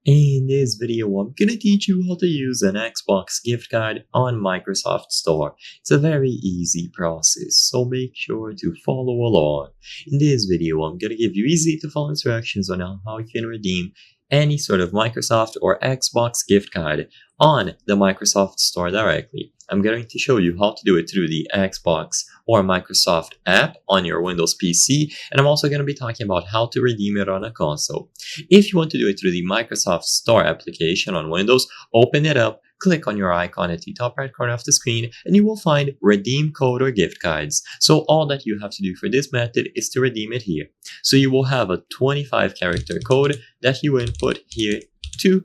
In this video, I'm gonna teach you how to use an Xbox gift card on Microsoft Store. It's a very easy process, so make sure to follow along. In this video, I'm gonna give you easy to follow instructions on how you can redeem any sort of Microsoft or Xbox gift card on the Microsoft Store directly. I'm going to show you how to do it through the Xbox or Microsoft app on your Windows PC, and I'm also going to be talking about how to redeem it on a console. If you want to do it through the Microsoft Store application on Windows, open it up, click on your icon at the top right corner of the screen, and you will find redeem code or gift cards. So all that you have to do for this method is to redeem it here. So you will have a 25-character code that you input here to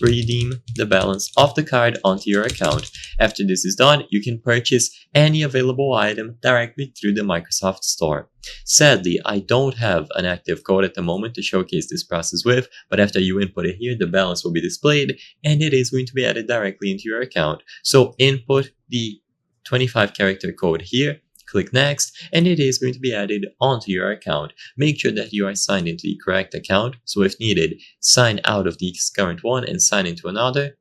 redeem the balance of the card onto your account. After this is done, you can purchase any available item directly through the Microsoft Store. Sadly, I don't have an active code at the moment to showcase this process with, but after you input it here, the balance will be displayed and it is going to be added directly into your account. So input the 25-character code here, click next, and it is going to be added onto your account. Make sure that you are signed into the correct account, so if needed, sign out of the current one and sign into another.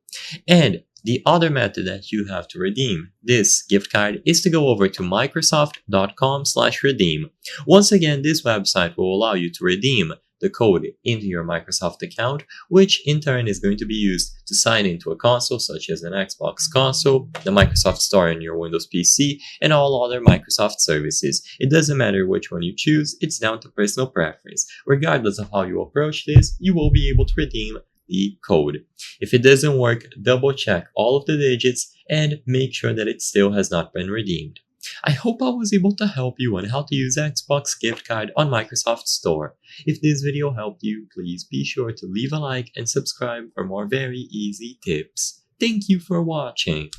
And the other method that you have to redeem this gift card is to go over to Microsoft.com/redeem. Once again, this website will allow you to redeem the code into your Microsoft account, which in turn is going to be used to sign into a console such as an Xbox console, the Microsoft Store on your Windows PC, and all other Microsoft services. It doesn't matter which one you choose, it's down to personal preference. Regardless of how you approach this, you will be able to redeem the code. If it doesn't work, double check all of the digits and make sure that it still has not been redeemed. I hope I was able to help you on how to use Xbox gift card on Microsoft Store. If this video helped you, please be sure to leave a like and subscribe for more very easy tips. Thank you for watching.